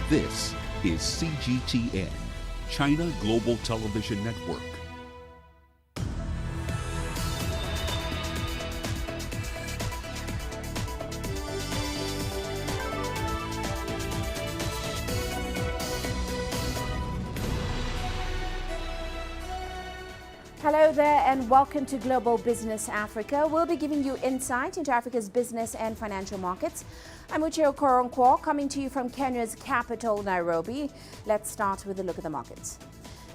This is CGTN, China Global Television Network. Hello there and welcome to Global Business Africa. We'll be giving you insight into Africa's business and financial markets. I'm Uche Okoronkwo, coming to you from Kenya's capital, Nairobi. Let's start with a look at the markets.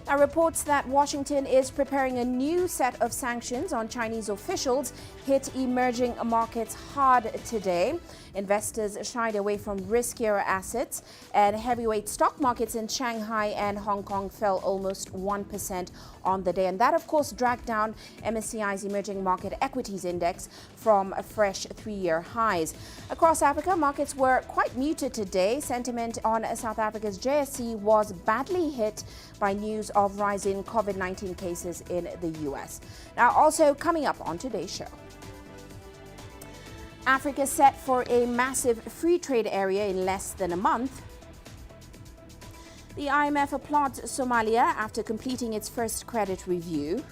Now, reports that Washington is preparing a new set of sanctions on Chinese officials hit emerging markets hard today. Investors shied away from riskier assets, and heavyweight stock markets in Shanghai and Hong Kong fell almost 1% on the day. And that, of course, dragged down MSCI's emerging market equities index from fresh three-year highs. Across Africa, markets were quite muted today. Sentiment on South Africa's JSE was badly hit by news of rising COVID-19 cases in the US. Now, also coming up on today's show, Africa set for a massive free trade area in less than a month. The IMF applauds Somalia after completing its first credit review.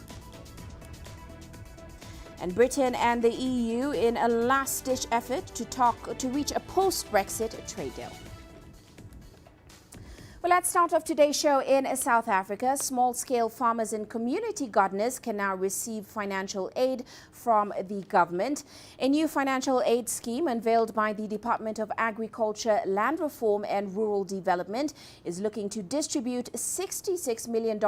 And Britain and the EU in a last-ditch effort to reach a post-Brexit trade deal. Well, let's start off today's show in South Africa. Small-scale farmers and community gardeners can now receive financial aid from the government. A new financial aid scheme unveiled by the Department of Agriculture, Land Reform and Rural Development is looking to distribute $66 million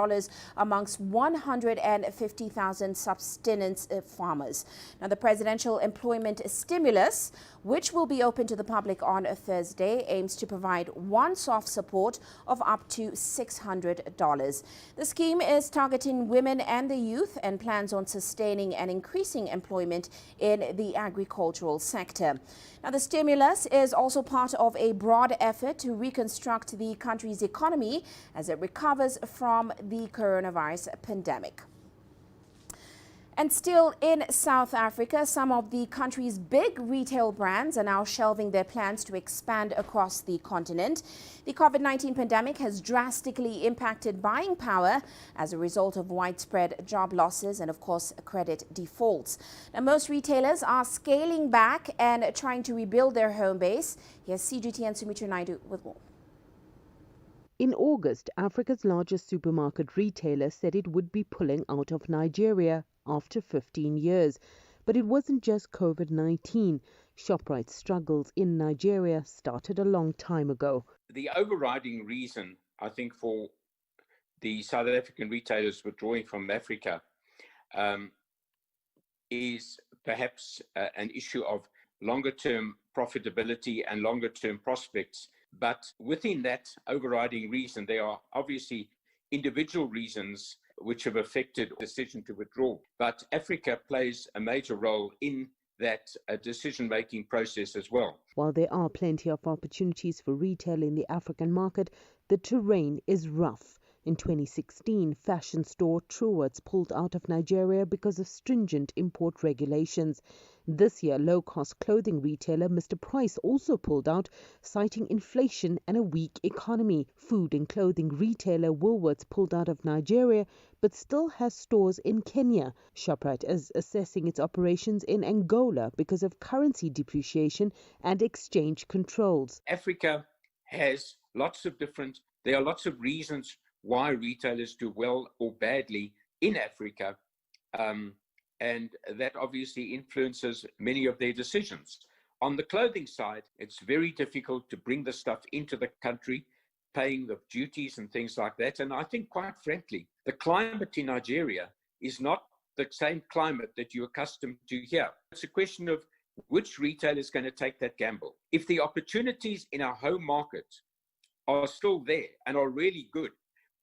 amongst 150,000 subsistence farmers. Now, the presidential employment stimulus, which will be open to the public on a Thursday, aims to provide one-off support of up to $600. The scheme is targeting women and the youth and plans on sustaining and increasing employment in the agricultural sector. Now, the stimulus is also part of a broad effort to reconstruct the country's economy as it recovers from the coronavirus pandemic. And still in South Africa, some of the country's big retail brands are now shelving their plans to expand across the continent. The COVID-19 pandemic has drastically impacted buying power as a result of widespread job losses and, of course, credit defaults. Now, most retailers are scaling back and trying to rebuild their home base. Here's CGTN Sumitra Naidu with more. In August, Africa's largest supermarket retailer said it would be pulling out of Nigeria after 15 years. But it wasn't just COVID-19. ShopRite's struggles in Nigeria started a long time ago. The overriding reason, I think, for the South African retailers withdrawing from Africa is perhaps an issue of longer-term profitability and longer-term prospects. But within that overriding reason, there are obviously individual reasons which have affected the decision to withdraw. But Africa plays a major role in that decision-making process as well. While there are plenty of opportunities for retail in the African market, the terrain is rough. In 2016, fashion store Truworths pulled out of Nigeria because of stringent import regulations. This year, low-cost clothing retailer Mr. Price also pulled out, citing inflation and a weak economy. Food and clothing retailer Woolworths pulled out of Nigeria, but still has stores in Kenya. ShopRite is assessing its operations in Angola because of currency depreciation and exchange controls. Africa has there are lots of reasons why retailers do well or badly in Africa. And that obviously influences many of their decisions. On the clothing side, it's very difficult to bring the stuff into the country, paying the duties and things like that. And I think, quite frankly, the climate in Nigeria is not the same climate that you're accustomed to here. It's a question of which retailer is going to take that gamble. If the opportunities in our home market are still there and are really good,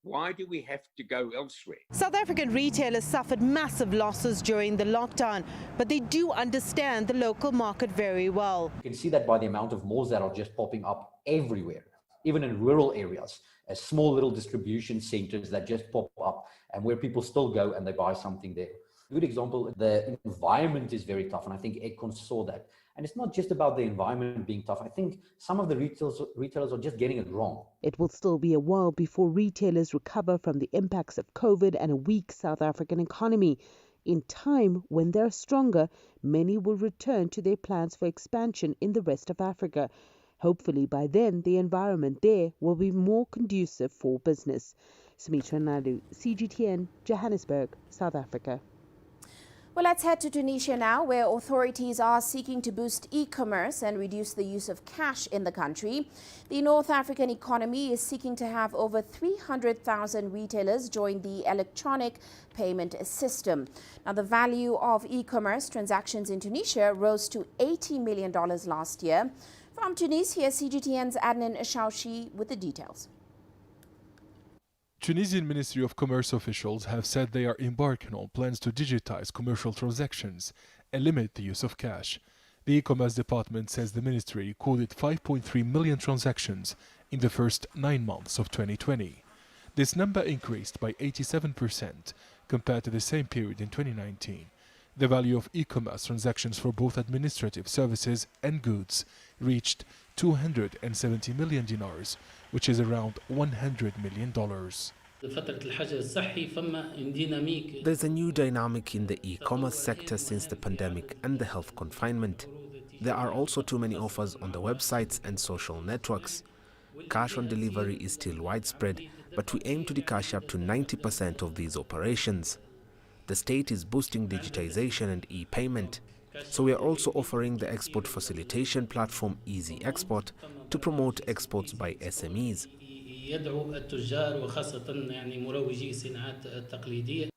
why do we have to go elsewhere? South African retailers suffered massive losses during the lockdown, but they do understand the local market very well. You can see that by the amount of malls that are just popping up everywhere, even in rural areas, as small little distribution centers that just pop up and where people still go and they buy something there. A good example, the environment is very tough, and I think Econ saw that. And it's not just about the environment being tough. I think some of the retailers are just getting it wrong. It will still be a while before retailers recover from the impacts of COVID and a weak South African economy. In time, when they're stronger, many will return to their plans for expansion in the rest of Africa. Hopefully by then, the environment there will be more conducive for business. Sumitra Naidu, CGTN, Johannesburg, South Africa. Well, let's head to Tunisia now, where authorities are seeking to boost e-commerce and reduce the use of cash in the country. The North African economy is seeking to have over 300,000 retailers join the electronic payment system. Now, the value of e-commerce transactions in Tunisia rose to $80 million last year. From Tunis, here's CGTN's Adnan Shaushi with the details. Tunisian Ministry of Commerce officials have said they are embarking on plans to digitize commercial transactions and limit the use of cash. The e-commerce department says the ministry recorded 5.3 million transactions in the first 9 months of 2020. This number increased by 87% compared to the same period in 2019. The value of e-commerce transactions for both administrative services and goods reached 270 million dinars, which is around $100 million. There's a new dynamic in the e-commerce sector since the pandemic and the health confinement. There are also too many offers on the websites and social networks. Cash on delivery is still widespread, but we aim to decash up to 90% of these operations. The state is boosting digitization and e-payment. So we are also offering the export facilitation platform Easy Export to promote exports by SMEs.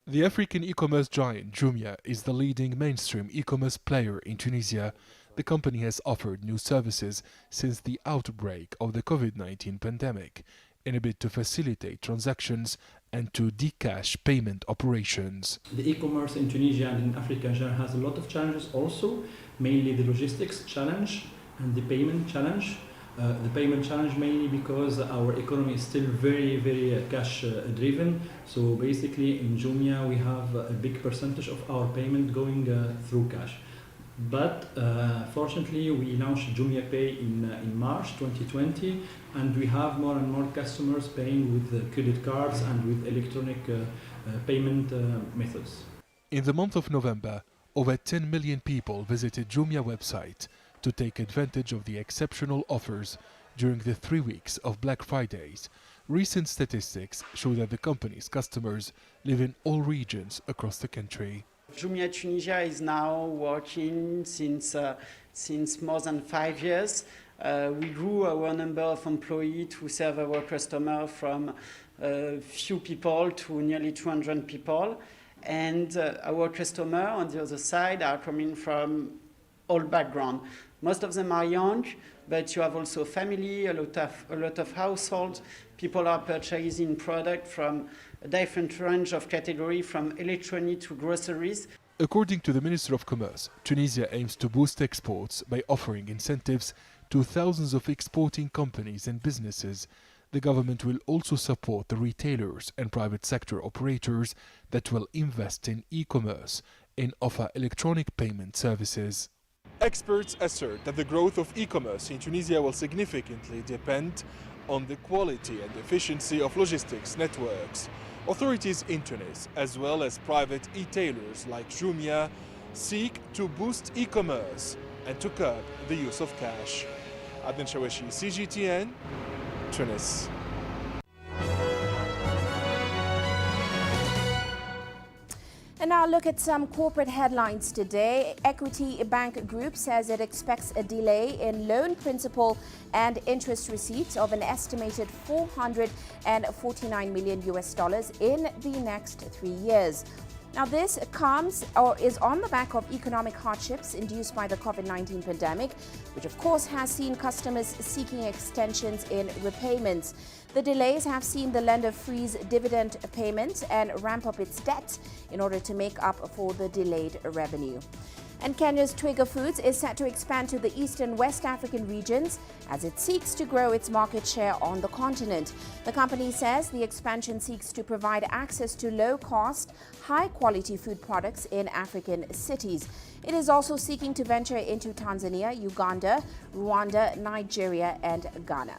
The African e-commerce giant Jumia is the leading mainstream e-commerce player in Tunisia. The company has offered new services since the outbreak of the COVID-19 pandemic in a bid to facilitate transactions and to decash payment operations. The e-commerce in Tunisia and in Africa in general has a lot of challenges also, mainly the logistics challenge and the payment challenge. The payment challenge mainly because our economy is still very cash driven. So basically in Jumia we have a big percentage of our payment going through cash. But fortunately we launched Jumia Pay in March 2020, and we have more and more customers paying with credit cards and with electronic payment methods. In the month of November, over 10 million people visited Jumia website to take advantage of the exceptional offers during the 3 weeks of Black Fridays. Recent statistics show that the company's customers live in all regions across the country. Jumia Tunisia is now working since more than 5 years. We grew our number of employees to serve our customers from few people to nearly 200 people. And our customers on the other side are coming from all backgrounds. Most of them are young, but you have also family, a lot of households. People are purchasing products from a different range of category, from electronic to groceries. According to the Minister of Commerce, Tunisia aims to boost exports by offering incentives to thousands of exporting companies and businesses. The government will also support the retailers and private sector operators that will invest in e-commerce and offer electronic payment services. Experts assert that the growth of e-commerce in Tunisia will significantly depend on the quality and efficiency of logistics networks. Authorities in Tunis, as well as private e-tailers like Jumia, seek to boost e-commerce and to curb the use of cash. Adnan Shawashi, CGTN, Tunis. And now look at some corporate headlines today. Equity Bank Group says it expects a delay in loan principal and interest receipts of an estimated $449 million in the next 3 years. Now, this is on the back of economic hardships induced by the COVID-19 pandemic, which of course has seen customers seeking extensions in repayments. The delays have seen the lender freeze dividend payments and ramp up its debt in order to make up for the delayed revenue. And Kenya's Twiga Foods is set to expand to the East and West African regions as it seeks to grow its market share on the continent. The company says the expansion seeks to provide access to low-cost, high-quality food products in African cities. It is also seeking to venture into Tanzania, Uganda, Rwanda, Nigeria, and Ghana.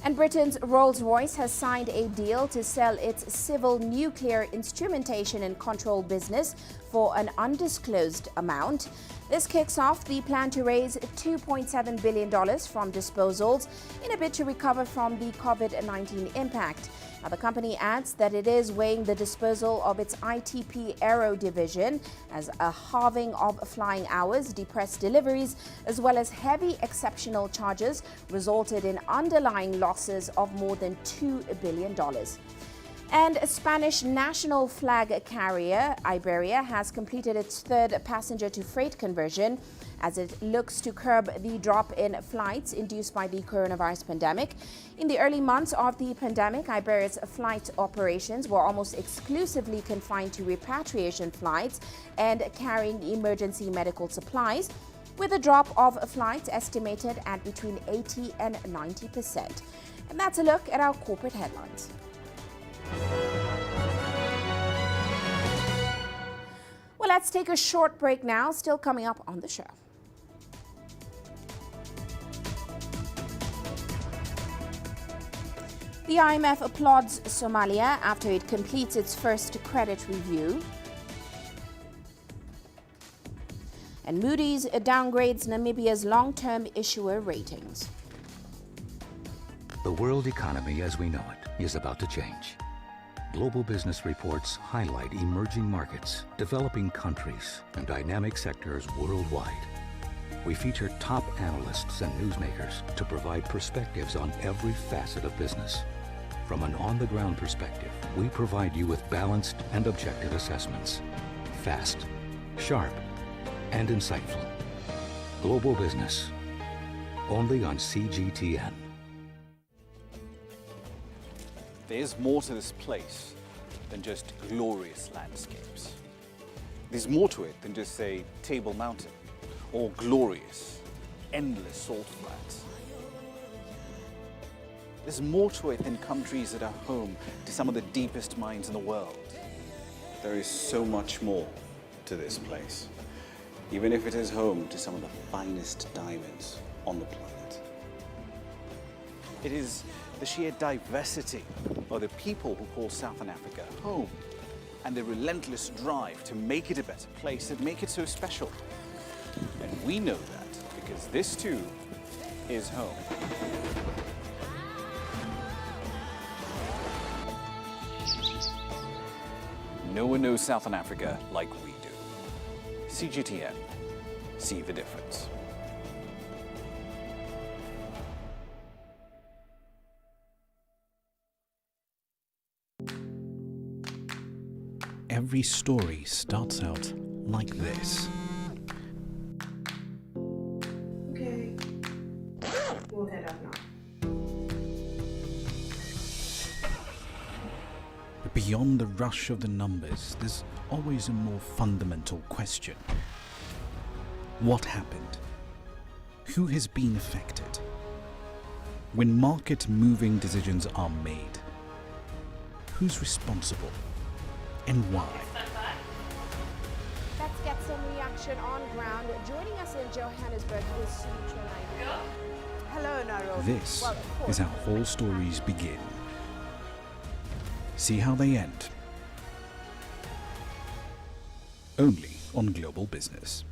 And Britain's Rolls-Royce has signed a deal to sell its civil nuclear instrumentation and control business for an undisclosed amount. This kicks off the plan to raise $2.7 billion from disposals in a bid to recover from the COVID-19 impact. Now, the company adds that it is weighing the disposal of its ITP Aero division as a halving of flying hours, depressed deliveries, as well as heavy exceptional charges resulted in underlying losses of more than $2 billion. And a Spanish national flag carrier, Iberia, has completed its third passenger-to-freight conversion as it looks to curb the drop in flights induced by the coronavirus pandemic. In the early months of the pandemic, Iberia's flight operations were almost exclusively confined to repatriation flights and carrying emergency medical supplies, with a drop of flights estimated at between 80% and 90%. And that's a look at our corporate headlines. Well, let's take a short break now. Still coming up on the show. The IMF applauds Somalia after it completes its first credit review. And Moody's downgrades Namibia's long-term issuer ratings. The world economy as we know it is about to change. Global business reports highlight emerging markets, developing countries, and dynamic sectors worldwide. We feature top analysts and newsmakers to provide perspectives on every facet of business. From an on-the-ground perspective, we provide you with balanced and objective assessments. Fast, sharp, and insightful. Global business, only on CGTN. There's more to this place than just glorious landscapes. There's more to it than just, say, Table Mountain or glorious, endless salt flats. There's more to it than countries that are home to some of the deepest mines in the world. There is so much more to this place, even if it is home to some of the finest diamonds on the planet. It is the sheer diversity of the people who call Southern Africa home and the relentless drive to make it a better place that make it so special. And we know that because this too is home. No one knows Southern Africa like we do. CGTN, see the difference. Every story starts out like this. Okay. We'll head up now. But beyond the rush of the numbers, there's always a more fundamental question. What happened? Who has been affected? When market-moving decisions are made, who's responsible? And why? Let's get some reaction on ground. Joining us in Johannesburg is Sutra Nairobi. Hello, Nairobi. This is how all stories begin. See how they end. Only on Global Business.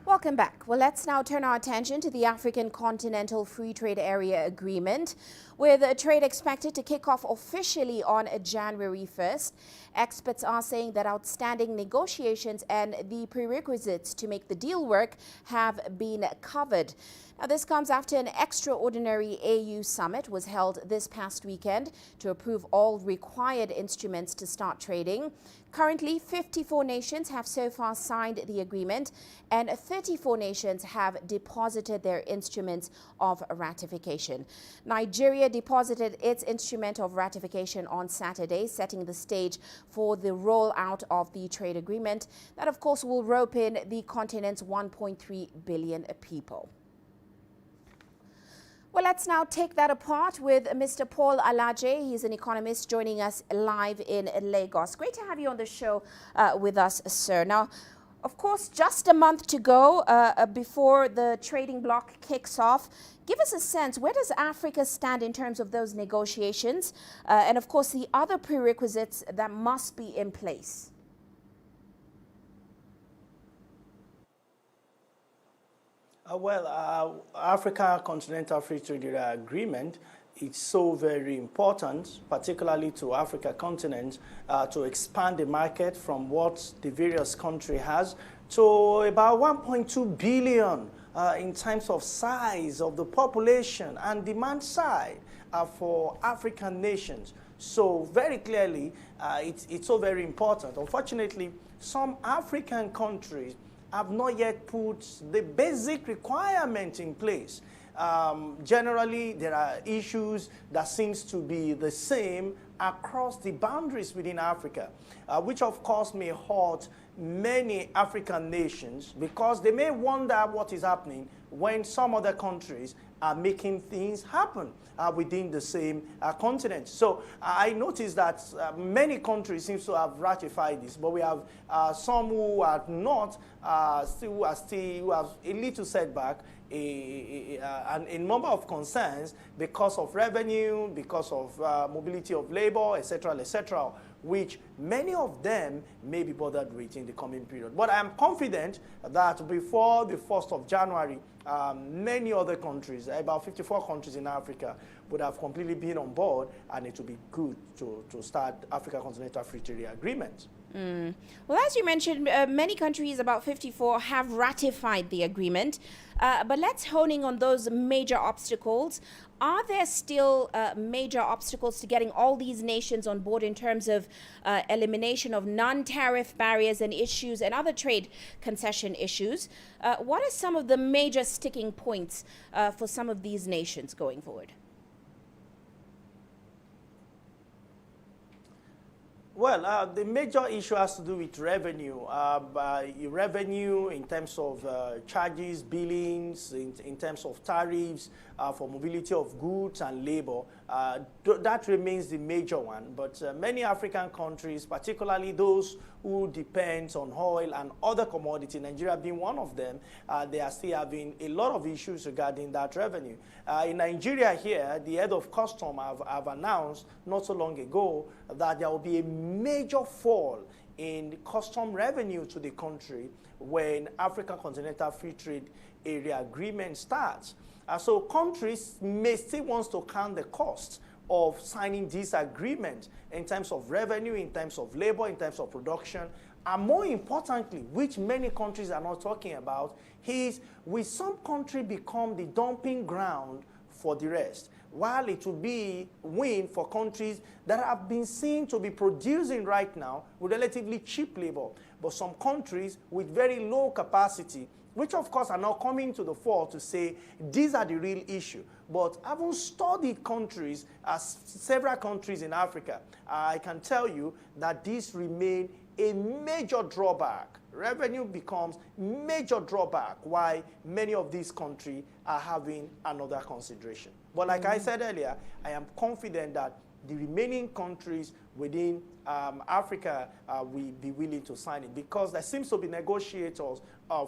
Welcome back. Well, let's now turn our attention to the African Continental Free Trade Area Agreement, with trade expected to kick off officially on January 1st. Experts are saying that outstanding negotiations and the prerequisites to make the deal work have been covered. Now, this comes after an extraordinary AU summit was held this past weekend to approve all required instruments to start trading. Currently, 54 nations have so far signed the agreement, and 34 nations have deposited their instruments of ratification. Nigeria deposited its instrument of ratification on Saturday, setting the stage for the rollout of the trade agreement that, of course, will rope in the continent's 1.3 billion people. Well, let's now take that apart with Mr. Paul Alaje. He's an economist joining us live in Lagos. Great to have you on the show with us, sir. Now, of course, just a month to go before the trading bloc kicks off. Give us a sense, where does Africa stand in terms of those negotiations? And, of course, the other prerequisites that must be in place? Africa Continental Free Trade Area Agreement is so very important, particularly to Africa continent, to expand the market from what the various country has to about 1.2 billion in terms of size of the population and demand side for African nations. So very clearly, it's so very important. Unfortunately, some African countries have not yet put the basic requirement in place. Generally, there are issues that seems to be the same across the boundaries within Africa, which of course may hurt many African nations because they may wonder what is happening when some other countries are making things happen within the same continent. So I noticed that many countries seem to have ratified this, but we have some who are not, who have a little setback, a number of concerns because of revenue, because of mobility of labor, etc., which many of them may be bothered with in the coming period. But I am confident that before the 1st of January, many other countries, about 54 countries in Africa, would have completely been on board, and it would be good to start Africa Continental Free Trade Agreement. Well, as you mentioned, many countries, about 54, have ratified the agreement. But let's hone in on those major obstacles. Are there still major obstacles to getting all these nations on board in terms of elimination of non-tariff barriers and issues and other trade concession issues? What are some of the major sticking points for some of these nations going forward? Well, the major issue has to do with revenue. Revenue in terms of charges, billings, in terms of tariffs for mobility of goods and labor. That remains the major one. But many African countries, particularly those who depend on oil and other commodities, Nigeria being one of them, they are still having a lot of issues regarding that revenue. In Nigeria here, the head of custom have announced not so long ago that there will be a major fall in custom revenue to the country when Africa Continental Free Trade Area Agreement starts. So countries may still want to count the cost of signing this agreement in terms of revenue, in terms of labor, in terms of production, and more importantly, which many countries are not talking about, is will some country become the dumping ground for the rest? While it will be a win for countries that have been seen to be producing right now with relatively cheap labor, but some countries with very low capacity, which of course are now coming to the fore to say these are the real issue. But having studied countries, as several countries in Africa, I can tell you that these remain a major drawback. Revenue becomes major drawback why many of these countries are having another consideration. But like I said earlier, I am confident that the remaining countries within Africa will be willing to sign it, because there seems to be negotiators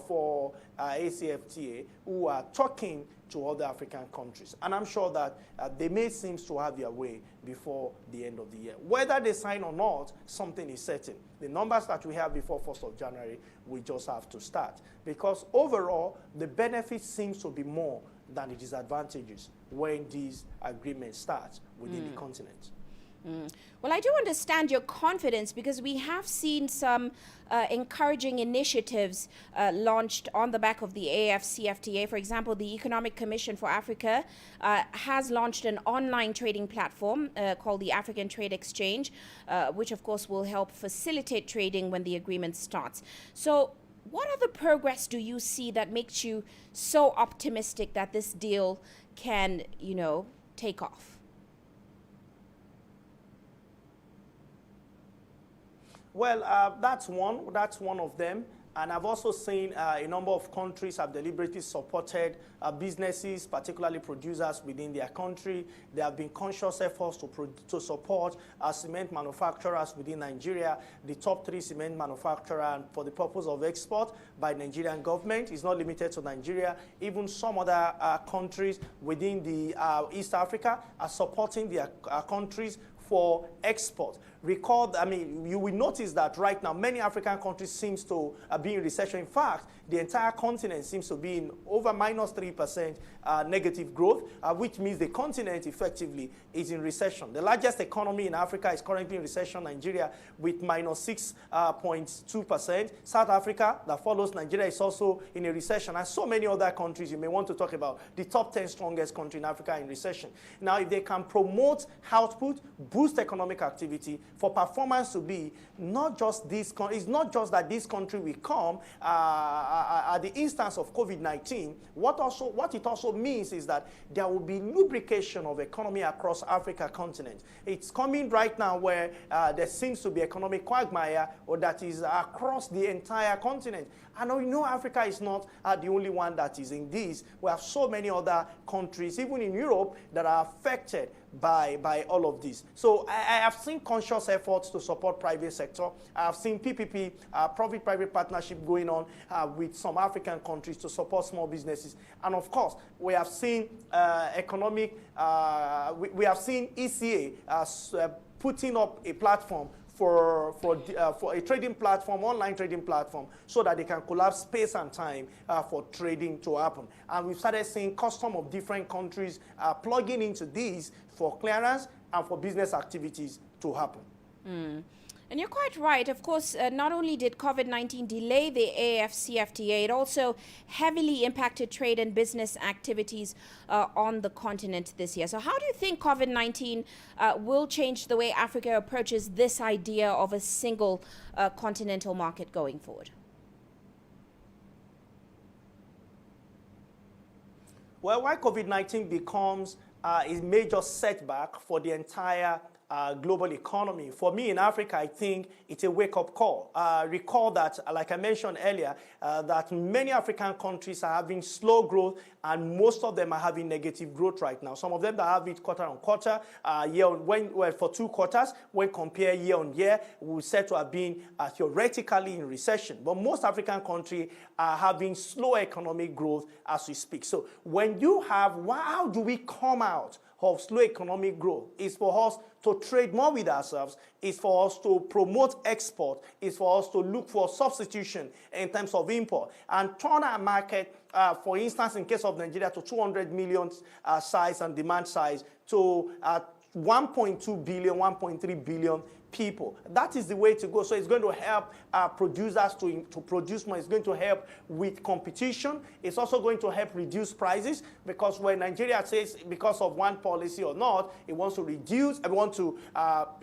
for ACFTA who are talking to other African countries. And I'm sure that they may seem to have their way before the end of the year. Whether they sign or not, something is certain. The numbers that we have before 1st of January, we just have to start. Because overall, the benefit seems to be more than the disadvantages when these agreements start within the continent. Well, I do understand your confidence because we have seen some encouraging initiatives launched on the back of the AFCFTA. For example, the Economic Commission for Africa has launched an online trading platform called the African Trade Exchange, which of course will help facilitate trading when the agreement starts. So what other progress do you see that makes you so optimistic that this deal can, take off? Well, that's one of them. And I've also seen a number of countries have deliberately supported businesses, particularly producers within their country. There have been conscious efforts to support cement manufacturers within Nigeria, the top 3 cement manufacturers for the purpose of export by Nigerian government. It's not limited to Nigeria. Even some other countries within the East Africa are supporting their countries for export. Recall, you will notice that right now many African countries seems to be in recession. In fact, the entire continent seems to be in over -3% negative growth, which means the continent effectively is in recession. The largest economy in Africa is currently in recession, Nigeria, with -6.2%. South Africa, that follows Nigeria, is also in a recession. And so many other countries you may want to talk about. The top 10 strongest country in Africa in recession. Now, if they can promote output, boost economic activity, for performance to be not just this, it's not just that this country will come at the instance of COVID-19. What it also means is that there will be lubrication of economy across Africa continent. It's coming right now where there seems to be economic quagmire, or that is across the entire continent. And we know Africa is not the only one that is in this. We have so many other countries, even in Europe, that are affected by all of this. So I have seen conscious efforts to support private sector. I have seen PPP, public-private partnership going on with some African countries to support small businesses. And of course, we have seen we have seen ECA putting up a platform for a trading platform, online trading platform, so that they can collapse space and time for trading to happen. And we've started seeing custom of different countries plugging into these for clearance and for business activities to happen. And you're quite right. Of course, not only did COVID-19 delay the AFCFTA, it also heavily impacted trade and business activities on the continent this year. So how do you think COVID-19 will change the way Africa approaches this idea of a single continental market going forward? Well, why COVID-19 becomes a major setback for the entire global economy. For me in Africa, I think it's a wake-up call. Recall that, like I mentioned earlier, that many African countries are having slow growth, and most of them are having negative growth right now. Some of them that have it quarter on quarter, for 2 quarters, when compared year on year, we said to have been theoretically in recession. But most African countries are having slow economic growth as we speak. So when you have, how do we come out of slow economic growth? Is for us to trade more with ourselves, is for us to promote export, is for us to look for substitution in terms of import, and turn our market, for instance, in case of Nigeria, to 200 million size and demand size to 1.2 billion, 1.3 billion people. That is the way to go. So it's going to help producers to produce more. It's going to help with competition. It's also going to help reduce prices, because when Nigeria says because of one policy or not, it wants to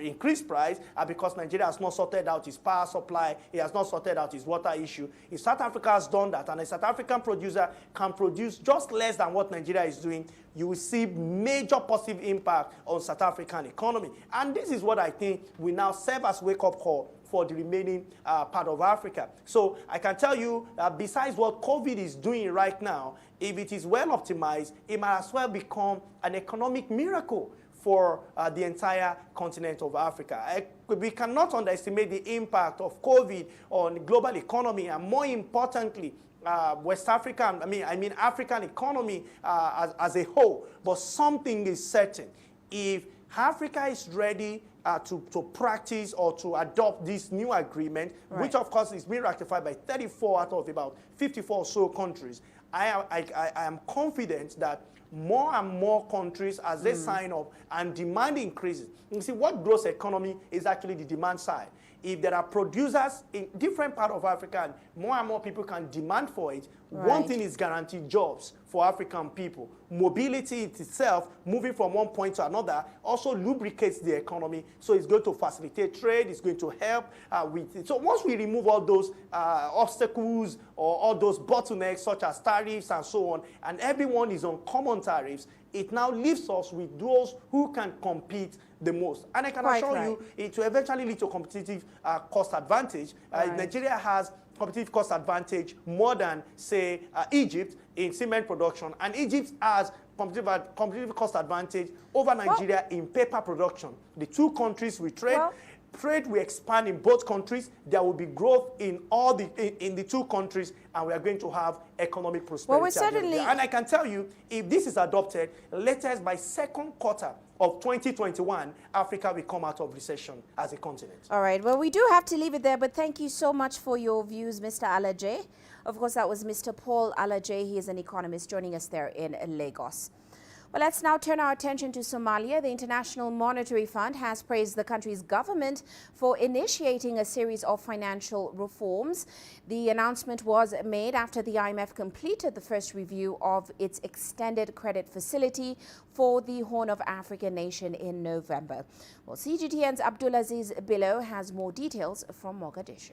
increase price because Nigeria has not sorted out its power supply, it has not sorted out its water issue. If South Africa has done that, and a South African producer can produce just less than what Nigeria is doing, you will see major positive impact on South African economy. And this is what I think will now serve as wake-up call for the remaining part of Africa. So I can tell you, besides what COVID is doing right now, if it is well optimized, it might as well become an economic miracle for the entire continent of Africa. We cannot underestimate the impact of COVID on the global economy, and more importantly, West African, I mean African economy as a whole. But something is certain. If Africa is ready to practice or to adopt this new agreement, right, which of course is being ratified by 34 out of about 54 or so countries, I am confident that more and more countries, as they sign up and demand increases. You see, what grows economy is actually the demand side. If there are producers in different parts of Africa and more people can demand for it, one thing is guaranteed: jobs for African people. Mobility itself, moving from one point to another, also lubricates the economy. So it's going to facilitate trade, it's going to help with it. So once we remove all those obstacles or all those bottlenecks such as tariffs and so on, and everyone is on common tariffs, it now leaves us with those who can compete the most. And I can assure you, it will eventually lead to competitive cost advantage. Nigeria has competitive cost advantage more than, say, Egypt in cement production. And Egypt has competitive cost advantage over Nigeria in paper production. The two countries we trade. Trade will expand in both countries. There will be growth in all the two countries, and we are going to have economic prosperity. Well, we're certainly... And I can tell you, if this is adopted, latest by second quarter of 2021, Africa will come out of recession as a continent. All right. Well, we do have to leave it there, but thank you so much for your views, Mr. Alaje. Of course, that was Mr. Paul Alaje. He is an economist joining us there in Lagos. Well, let's now turn our attention to Somalia. The International Monetary Fund has praised the country's government for initiating a series of financial reforms. The announcement was made after the IMF completed the first review of its extended credit facility for the Horn of Africa nation in November. Well, CGTN's Abdulaziz Bilo has more details from Mogadishu.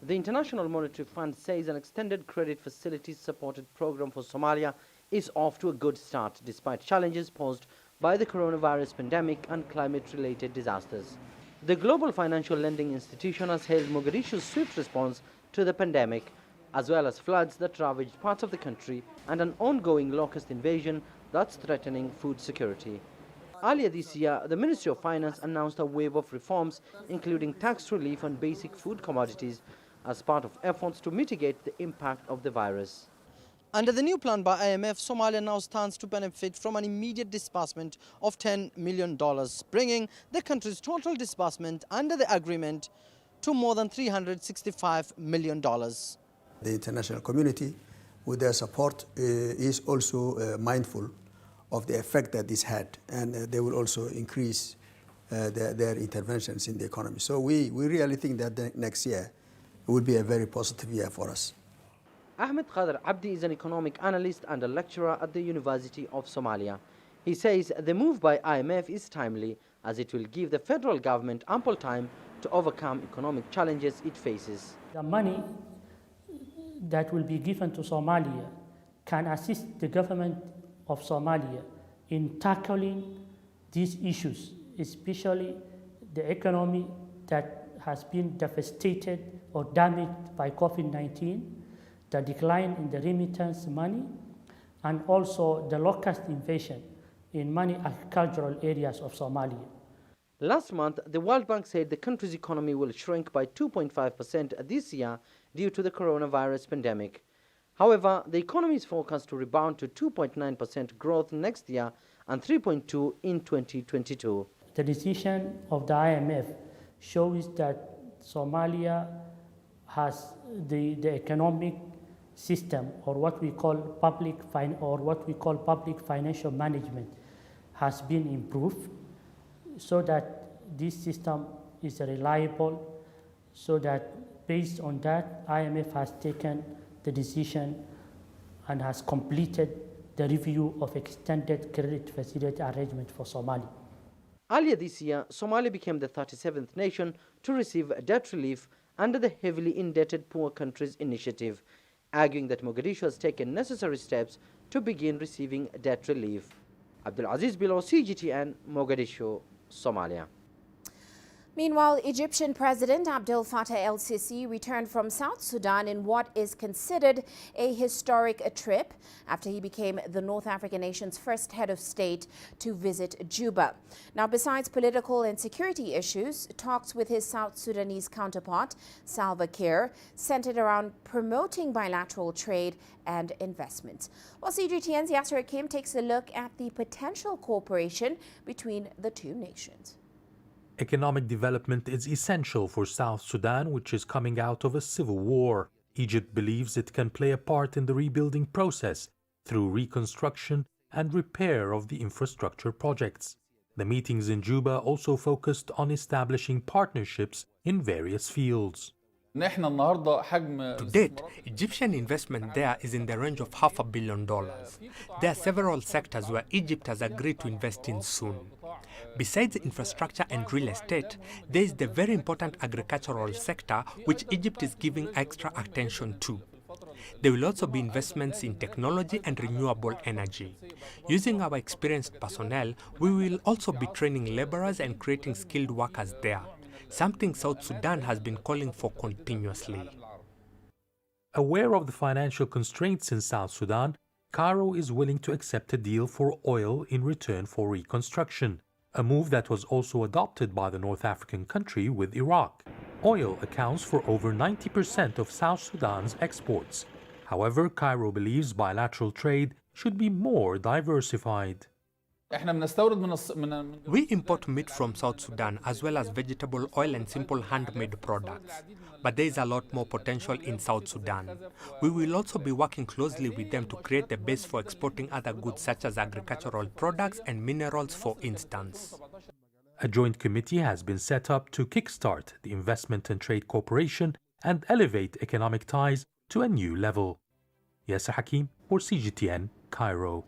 The International Monetary Fund says an extended credit facility supported program for Somalia is off to a good start despite challenges posed by the coronavirus pandemic and climate-related disasters. The global financial lending institution has hailed Mogadishu's swift response to the pandemic, as well as floods that ravaged parts of the country and an ongoing locust invasion that's threatening food security. Earlier this year, the Ministry of Finance announced a wave of reforms, including tax relief on basic food commodities, as part of efforts to mitigate the impact of the virus. Under the new plan by IMF, Somalia now stands to benefit from an immediate disbursement of $10 million, bringing the country's total disbursement under the agreement to more than $365 million. The international community, with their support, is also mindful of the effect that this had, and they will also increase their interventions in the economy. So we really think that the next year will be a very positive year for us. Ahmed Khadr Abdi is an economic analyst and a lecturer at the University of Somalia. He says the move by IMF is timely, as it will give the federal government ample time to overcome economic challenges it faces. The money that will be given to Somalia can assist the government of Somalia in tackling these issues, especially the economy that has been devastated or damaged by COVID-19, the decline in the remittance money, and also the locust invasion in many agricultural areas of Somalia. Last month, the World Bank said the country's economy will shrink by 2.5% this year due to the coronavirus pandemic. However, the economy is forecast to rebound to 2.9% growth next year and 3.2% in 2022. The decision of the IMF shows that Somalia has the economic system, or what we call public financial management, has been improved, so that this system is reliable, so that based on that, IMF has taken the decision and has completed the review of extended credit facility arrangement for Somalia. Earlier this year, Somalia became the 37th nation to receive debt relief under the Heavily Indebted Poor Countries Initiative, arguing that Mogadishu has taken necessary steps to begin receiving debt relief. Abdulaziz Bilo, CGTN, Mogadishu, Somalia. Meanwhile, Egyptian President Abdel Fattah el-Sisi returned from South Sudan in what is considered a historic trip after he became the North African nation's first head of state to visit Juba. Now, besides political and security issues, talks with his South Sudanese counterpart, Salva Kiir, centered around promoting bilateral trade and investment. Well, CGTN's Yasser Hakim takes a look at the potential cooperation between the two nations. Economic development is essential for South Sudan, which is coming out of a civil war. Egypt believes it can play a part in the rebuilding process through reconstruction and repair of the infrastructure projects. The meetings in Juba also focused on establishing partnerships in various fields. To date, Egyptian investment there is in the range of $500 million. There are several sectors where Egypt has agreed to invest in soon. Besides infrastructure and real estate, there is the very important agricultural sector which Egypt is giving extra attention to. There will also be investments in technology and renewable energy. Using our experienced personnel, we will also be training laborers and creating skilled workers there, something South Sudan has been calling for continuously. Aware of the financial constraints in South Sudan, Cairo is willing to accept a deal for oil in return for reconstruction, a move that was also adopted by the North African country with Iraq. Oil accounts for over 90% of South Sudan's exports. However, Cairo believes bilateral trade should be more diversified. We import meat from South Sudan as well as vegetable oil and simple handmade products. But there is a lot more potential in South Sudan. We will also be working closely with them to create a base for exporting other goods such as agricultural products and minerals, for instance. A joint committee has been set up to kickstart the Investment and Trade Cooperation and elevate economic ties to a new level. Yasser Hakim for CGTN, Cairo.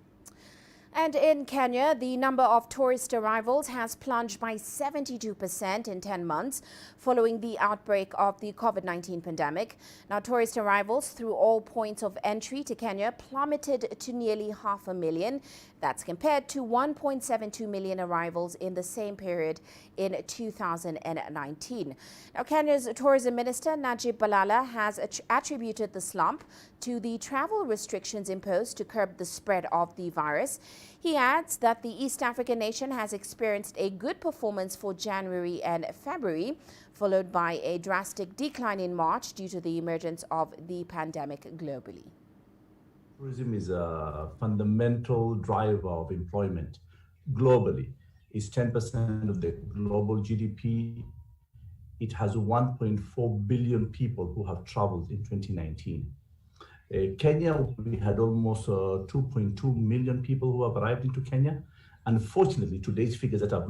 And in Kenya, the number of tourist arrivals has plunged by 72% in 10 months following the outbreak of the COVID-19 pandemic. Now, tourist arrivals through all points of entry to Kenya plummeted to nearly 500,000. That's compared to 1.72 million arrivals in the same period in 2019. Now, Kenya's tourism minister, Najib Balala, has attributed the slump to the travel restrictions imposed to curb the spread of the virus. He adds that the East African nation has experienced a good performance for January and February, followed by a drastic decline in March due to the emergence of the pandemic globally. Tourism is a fundamental driver of employment globally. It's 10% of the global GDP. It has 1.4 billion people who have traveled in 2019. Kenya, we had almost 2.2 million people who have arrived into Kenya. Unfortunately, today's figures that I've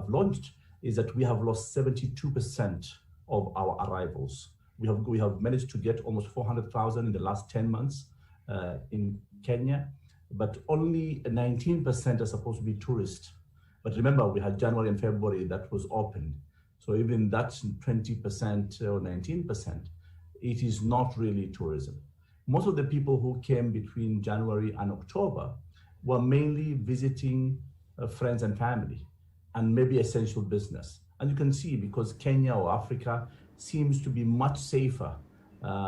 launched is that we have lost 72% of our arrivals. We have managed to get almost 400,000 in the last 10 months in Kenya, but only 19% are supposed to be tourists. But remember, we had January and February that was open. So even that's 20% or 19%. It is not really tourism. Most of the people who came between January and October were mainly visiting friends and family and maybe essential business. And you can see, because Kenya or Africa seems to be much safer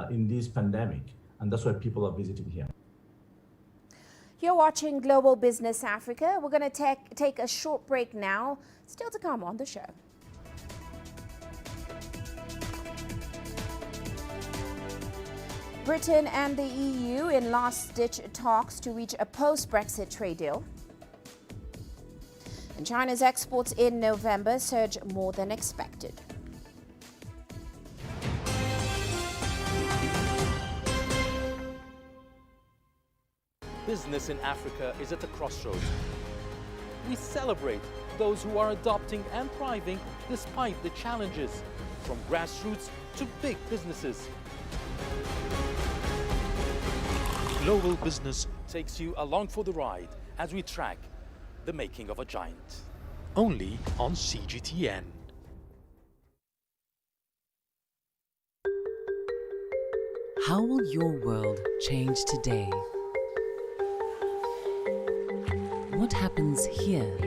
in this pandemic, and that's why people are visiting here. You're watching Global Business Africa. We're going to take a short break now. Still to come on the show. Britain and the EU in last-ditch talks to reach a post-Brexit trade deal. And China's exports in November surge more than expected. Business in Africa is at a crossroads. We celebrate those who are adopting and thriving despite the challenges, from grassroots to big businesses. Global Business takes you along for the ride as we track the making of a giant. Only on CGTN. How will your world change today? What happens here?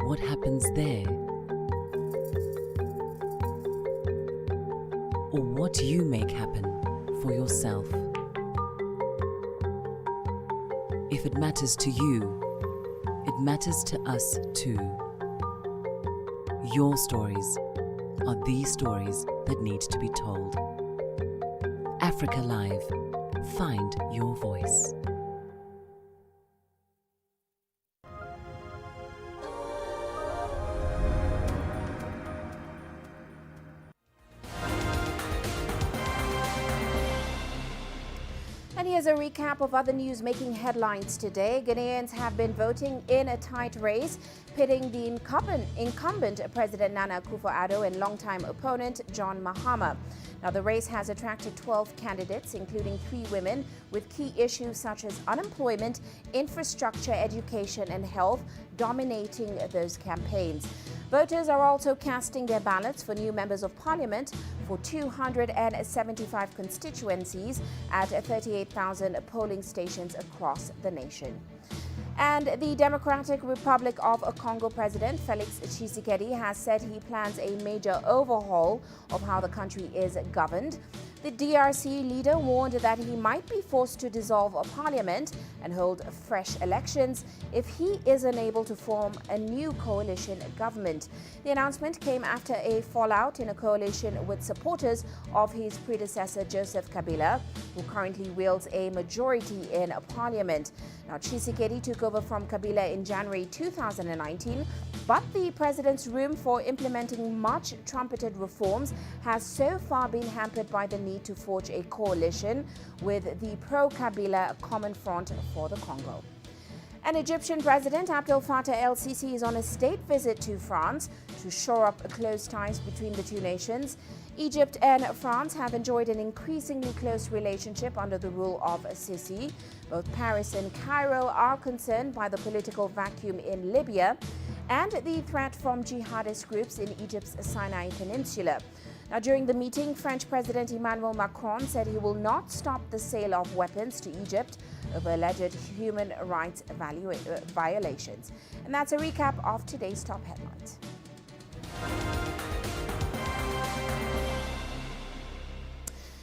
What happens there? Or what do you make happen for yourself? If it matters to you, it matters to us too. Your stories are the stories that need to be told. Africa Live. Find your voice. And here's a recap of other news making headlines today. Ghanaians have been voting in a tight race, pitting the incumbent President Nana Akufo-Addo and longtime opponent John Mahama. Now, the race has attracted 12 candidates, including 3 women, with key issues such as unemployment, infrastructure, education, and health dominating those campaigns. Voters are also casting their ballots for new members of parliament for 275 constituencies at 38,000 polling stations across the nation. And the Democratic Republic of Congo President Felix Tshisekedi has said he plans a major overhaul of how the country is governed. The DRC leader warned that he might be forced to dissolve a parliament and hold fresh elections if he is unable to form a new coalition government. The announcement came after a fallout in a coalition with supporters of his predecessor Joseph Kabila, who currently wields a majority in parliament. Now, Tshisekedi took over from Kabila in January 2019, but the president's room for implementing much trumpeted reforms has so far been hampered by the need to forge a coalition with the pro-Kabila Common Front for the Congo. And Egyptian President Abdel Fattah el-Sisi is on a state visit to France to shore up close ties between the two nations. Egypt and France have enjoyed an increasingly close relationship under the rule of Sisi. Both Paris and Cairo are concerned by the political vacuum in Libya and the threat from jihadist groups in Egypt's Sinai Peninsula. Now, during the meeting, French President Emmanuel Macron said he will not stop the sale of weapons to Egypt over alleged human rights violations. And that's a recap of today's top headlines.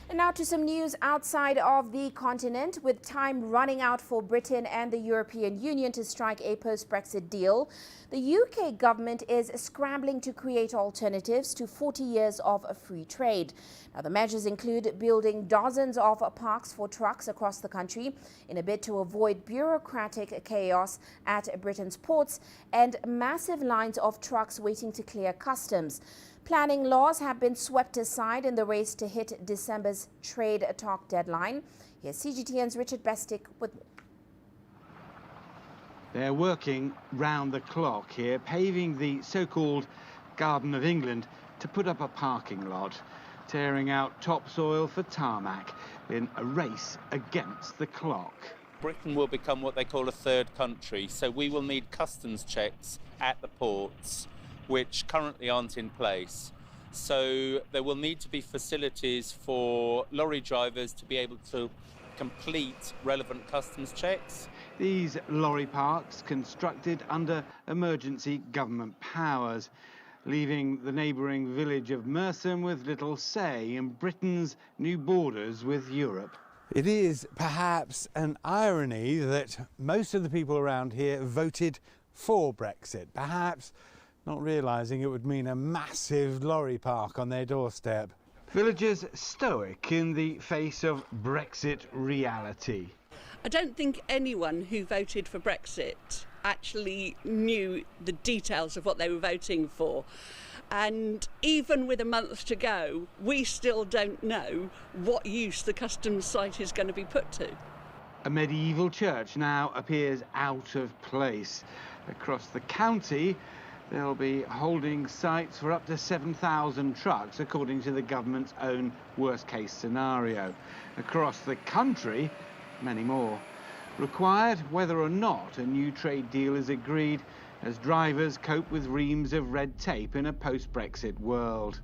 And now to some news outside of the continent. With time running out for Britain and the European Union to strike a post-Brexit deal, the UK government is scrambling to create alternatives to 40 years of free trade. Now, the measures include building dozens of parks for trucks across the country in a bid to avoid bureaucratic chaos at Britain's ports and massive lines of trucks waiting to clear customs. Planning laws have been swept aside in the race to hit December's trade talk deadline. Here's CGTN's Richard Bestick with more. They're working round the clock here, paving the so-called Garden of England to put up a parking lot, tearing out topsoil for tarmac in a race against the clock. Britain will become what they call a third country, so we will need customs checks at the ports, which currently aren't in place. So there will need to be facilities for lorry drivers to be able to complete relevant customs checks. These lorry parks constructed under emergency government powers, leaving the neighbouring village of Merstham with little say in Britain's new borders with Europe. It is perhaps an irony that most of the people around here voted for Brexit, perhaps not realising it would mean a massive lorry park on their doorstep. Villagers stoic in the face of Brexit reality. I don't think anyone who voted for Brexit actually knew the details of what they were voting for. And even with a month to go, we still don't know what use the customs site is going to be put to. A medieval church now appears out of place. Across the county, they'll be holding sites for up to 7,000 trucks, according to the government's own worst-case scenario. Across the country, many more. Required whether or not a new trade deal is agreed, as drivers cope with reams of red tape in a post-Brexit world.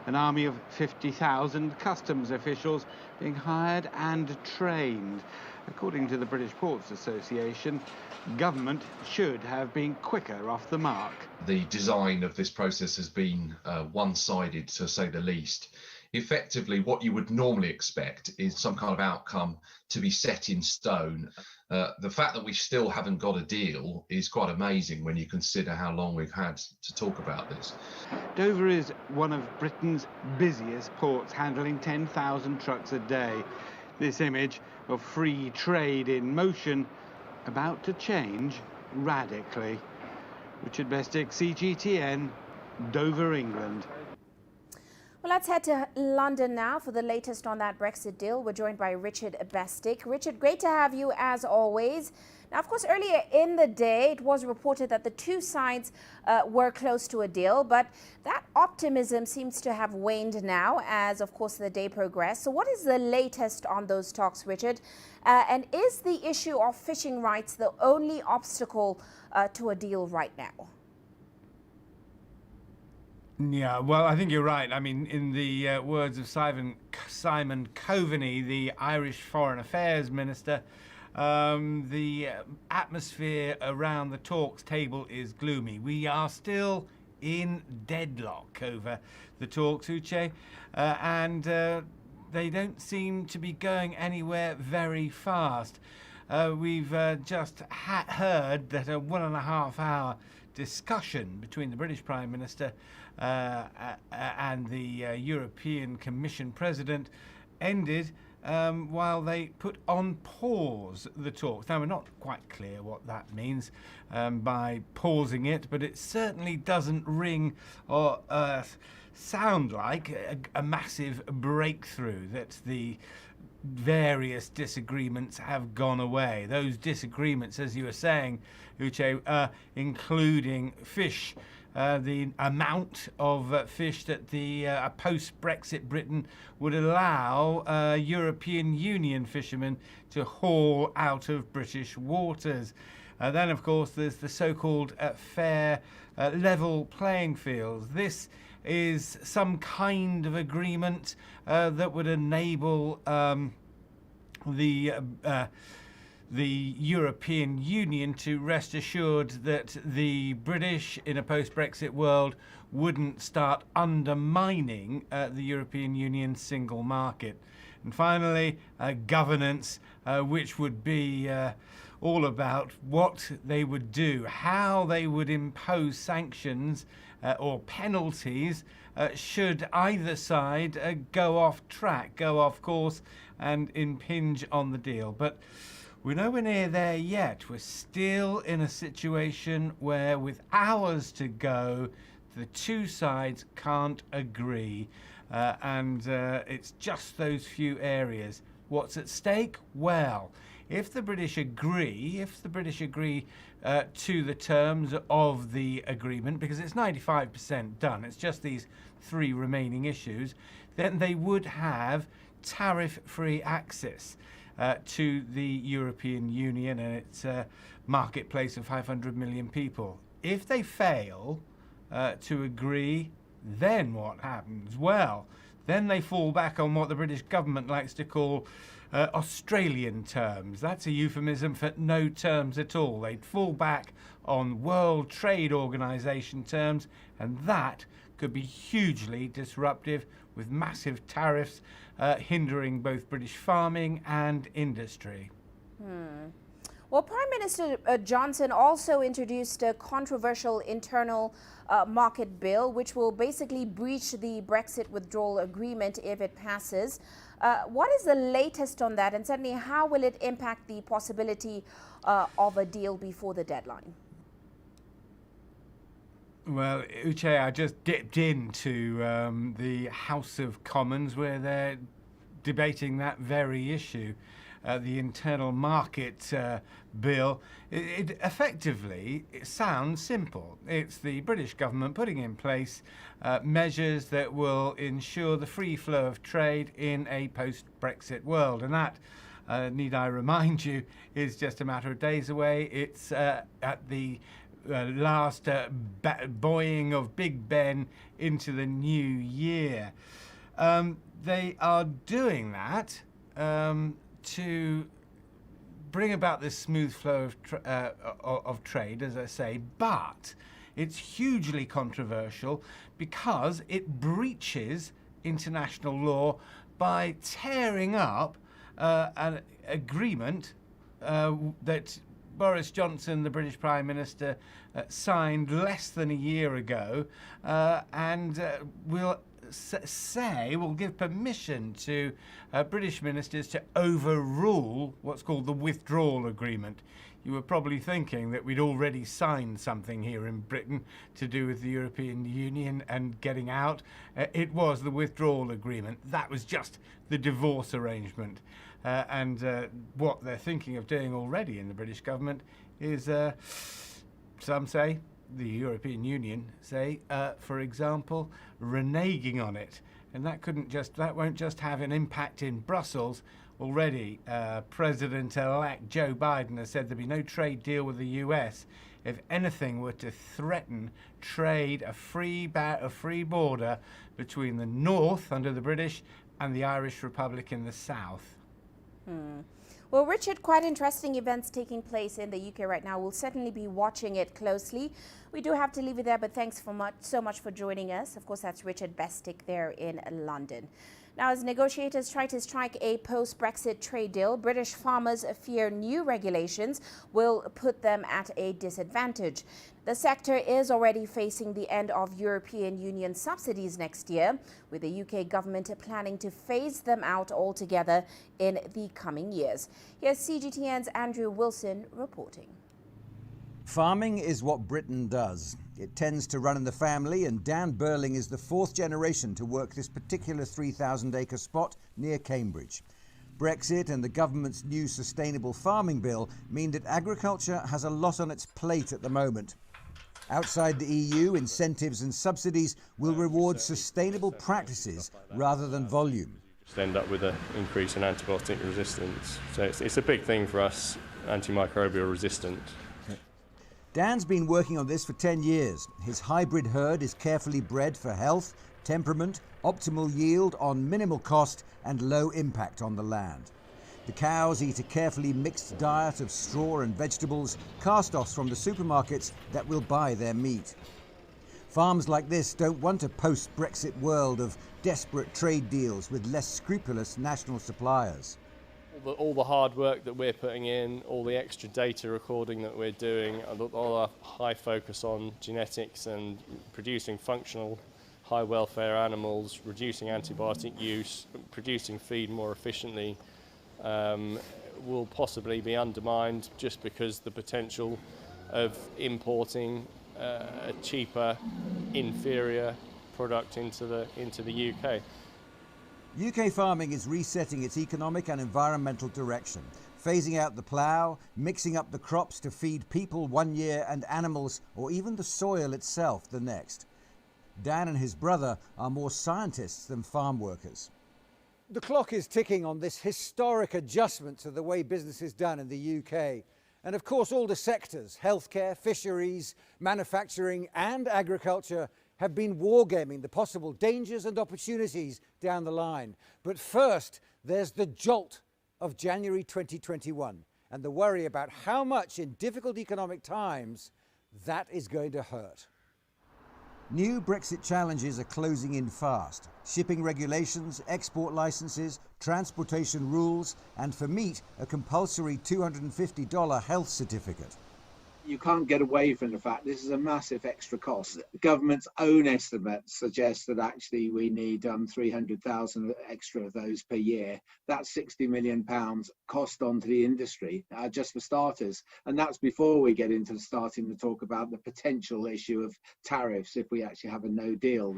An army of 50,000 customs officials being hired and trained. According to the British Ports Association, government should have been quicker off the mark. The design of this process has been one-sided, to say the least. Effectively, what you would normally expect is some kind of outcome to be set in stone. The fact that we still haven't got a deal is quite amazing when you consider how long we've had to talk about this. Dover is one of Britain's busiest ports, handling 10,000 trucks a day. This image of free trade in motion about to change radically. Richard Bestick, CGTN, Dover, England. Well, let's head to London now for the latest on that Brexit deal. We're joined by Richard Bestick. Richard, great to have you as always. Now, of course, earlier in the day, it was reported that the two sides were close to a deal, but that optimism seems to have waned now as, of course, the day progressed. So what is the latest on those talks, Richard? And is the issue of fishing rights the only obstacle to a deal right now? Yeah, well, I think you're right. I mean, in the words of Simon Coveney, the Irish Foreign Affairs Minister, the atmosphere around the talks table is gloomy. We are still in deadlock over the talks, Uche, and they don't seem to be going anywhere very fast. We've just heard that a 1.5-hour discussion between the British Prime Minister and the European Commission President ended while they put on pause the talks. Now, we're not quite clear what that means by pausing it, but it certainly doesn't ring or sound like a massive breakthrough, that the various disagreements have gone away. Those disagreements, as you were saying, Uche, including fish, the amount of fish that the post-Brexit Britain would allow European Union fishermen to haul out of British waters. Then, of course, there's the so-called fair level playing fields. This is some kind of agreement that would enable the European Union to rest assured that the British in a post-Brexit world wouldn't start undermining the European Union's single market. And finally, governance, which would be all about what they would do, how they would impose sanctions or penalties should either side go off track, go off course and impinge on the deal. But we're nowhere near there yet. We're still in a situation where, with hours to go, the two sides can't agree. And it's just those few areas. What's at stake? Well, if the British agree to the terms of the agreement, because it's 95% done, it's just these three remaining issues, then they would have tariff-free access to the European Union and its marketplace of 500 million people. If they fail to agree, then what happens? Well, then they fall back on what the British government likes to call Australian terms. That's a euphemism for no terms at all. They'd fall back on World Trade Organization terms, and that could be hugely disruptive, with massive tariffs hindering both British farming and industry. Well, Prime Minister Johnson also introduced a controversial internal market bill, which will basically breach the Brexit withdrawal agreement if it passes. What is the latest on that, and certainly how will it impact the possibility of a deal before the deadline? Well, Uche, I just dipped into the House of Commons where they're debating that very issue, the internal market bill. It effectively sounds simple. It's the British government putting in place measures that will ensure the free flow of trade in a post-Brexit world. And that, need I remind you, is just a matter of days away. It's at the last buoying of Big Ben into the new year. They are doing that to bring about this smooth flow of trade, as I say, but it's hugely controversial because it breaches international law by tearing up an agreement that Boris Johnson, the British Prime Minister, signed less than a year ago and will will give permission to British ministers to overrule what's called the withdrawal agreement. You were probably thinking that we'd already signed something here in Britain to do with the European Union and getting out. It was the withdrawal agreement. That was just the divorce arrangement. What they're thinking of doing already in the British government is, some say, the European Union say, for example, reneging on it. And that won't just have an impact in Brussels. Already, President-elect Joe Biden has said there'd be no trade deal with the US if anything were to threaten trade, a free border between the north under the British and the Irish Republic in the south. Well, Richard, quite interesting events taking place in the UK right now. We'll certainly be watching it closely. We do have to leave it there, but thanks so much for joining us. Of course, that's Richard Bestick there in London. Now, as negotiators try to strike a post-Brexit trade deal, British farmers fear new regulations will put them at a disadvantage. The sector is already facing the end of European Union subsidies next year, with the UK government planning to phase them out altogether in the coming years. Here's CGTN's Andrew Wilson reporting. Farming is what Britain does. It tends to run in the family, and Dan Burling is the fourth generation to work this particular 3,000-acre spot near Cambridge. Brexit and the government's new sustainable farming bill mean that agriculture has a lot on its plate at the moment. Outside the EU, incentives and subsidies will reward sustainable practices rather than volume. Just end up with an increase in antibiotic resistance. So it's a big thing for us, antimicrobial resistant. Dan's been working on this for 10 years. His hybrid herd is carefully bred for health, temperament, optimal yield on minimal cost and low impact on the land. The cows eat a carefully mixed diet of straw and vegetables, cast-offs from the supermarkets that will buy their meat. Farms like this don't want a post-Brexit world of desperate trade deals with less scrupulous national suppliers. All the hard work that we're putting in, all the extra data recording that we're doing, all our high focus on genetics and producing functional, high welfare animals, reducing antibiotic use, producing feed more efficiently, will possibly be undermined just because the potential of importing a cheaper, inferior product into the UK. UK farming is resetting its economic and environmental direction, phasing out the plough, mixing up the crops to feed people one year and animals or even the soil itself the next. Dan and his brother are more scientists than farm workers. The clock is ticking on this historic adjustment to the way business is done in the UK. And of course all the sectors, healthcare, fisheries, manufacturing and agriculture, have been wargaming the possible dangers and opportunities down the line. But first, there's the jolt of January 2021 and the worry about how much in difficult economic times that is going to hurt. New Brexit challenges are closing in fast. Shipping regulations, export licenses, transportation rules, and for meat, a compulsory $250 health certificate. You can't get away from the fact this is a massive extra cost. The government's own estimates suggest that actually we need 300,000 extra of those per year. That's £60 million cost onto the industry, just for starters. And that's before we get into starting to talk about the potential issue of tariffs if we actually have a no deal.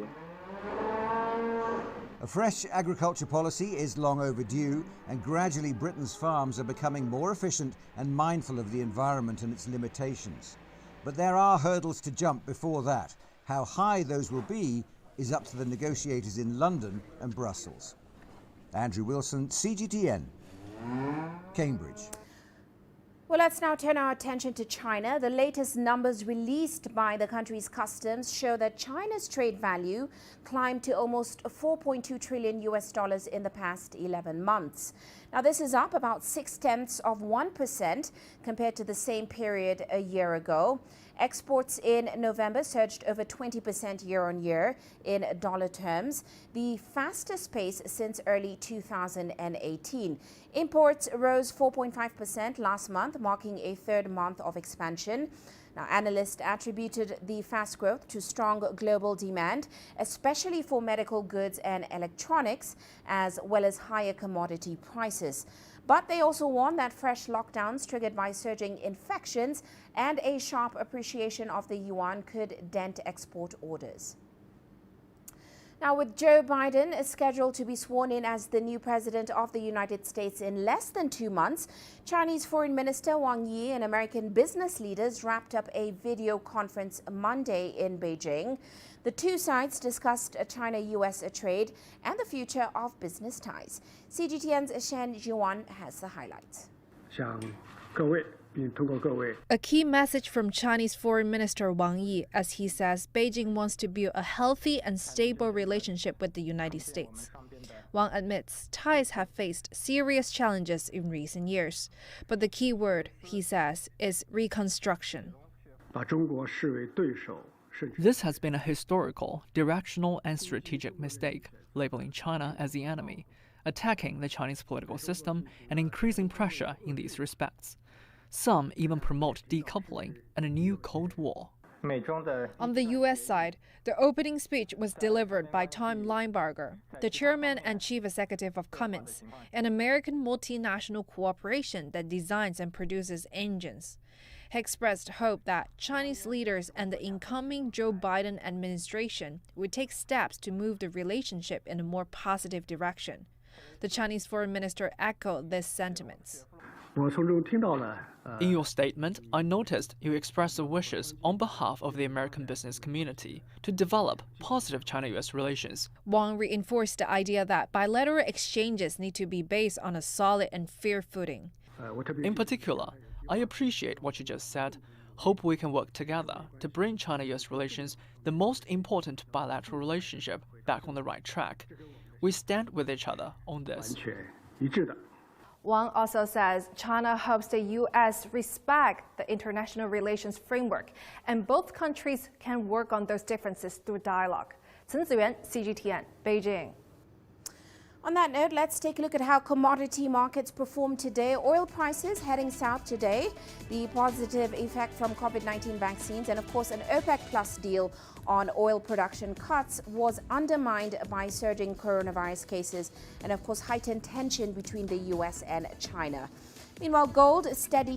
A fresh agriculture policy is long overdue, and gradually Britain's farms are becoming more efficient and mindful of the environment and its limitations. But there are hurdles to jump before that. How high those will be is up to the negotiators in London and Brussels. Andrew Wilson, CGTN, Cambridge. Well, let's now turn our attention to China. The latest numbers released by the country's customs show that China's trade value climbed to almost $4.2 trillion in the past 11 months. Now, this is up about 0.6% compared to the same period a year ago. Exports in November surged over 20% year-on-year in dollar terms, the fastest pace since early 2018. Imports rose 4.5% last month, marking a third month of expansion. Now, analysts attributed the fast growth to strong global demand, especially for medical goods and electronics, as well as higher commodity prices. But they also warned that fresh lockdowns triggered by surging infections and a sharp appreciation of the yuan could dent export orders. Now, with Joe Biden scheduled to be sworn in as the new president of the United States in less than 2 months, Chinese Foreign Minister Wang Yi and American business leaders wrapped up a video conference Monday in Beijing. The two sides discussed China-US trade and the future of business ties. CGTN's Shen Jiwan has the highlights. A key message from Chinese Foreign Minister Wang Yi, as he says Beijing wants to build a healthy and stable relationship with the United States. Wang admits ties have faced serious challenges in recent years, but the key word, he says, is reconstruction. This has been a historical, directional, and strategic mistake, labeling China as the enemy, attacking the Chinese political system, and increasing pressure in these respects. Some even promote decoupling and a new Cold War. On the U.S. side, the opening speech was delivered by Tom Linebarger, the chairman and chief executive of Cummins, an American multinational corporation that designs and produces engines. He expressed hope that Chinese leaders and the incoming Joe Biden administration would take steps to move the relationship in a more positive direction. The Chinese foreign minister echoed these sentiments. In your statement, I noticed you expressed the wishes on behalf of the American business community to develop positive China-US relations. Wang reinforced the idea that bilateral exchanges need to be based on a solid and fair footing. In particular, I appreciate what you just said. Hope we can work together to bring China-US relations, the most important bilateral relationship, back on the right track. We stand with each other on this. Wang also says China hopes the U.S. respect the international relations framework, and both countries can work on those differences through dialogue. Chen Ziyuan, CGTN, Beijing. On that note, let's take a look at how commodity markets performed today. Oil prices heading south today. The positive effect from COVID-19 vaccines and, of course, an OPEC Plus deal on oil production cuts was undermined by surging coronavirus cases and, of course, heightened tension between the U.S. and China. Meanwhile, gold steadied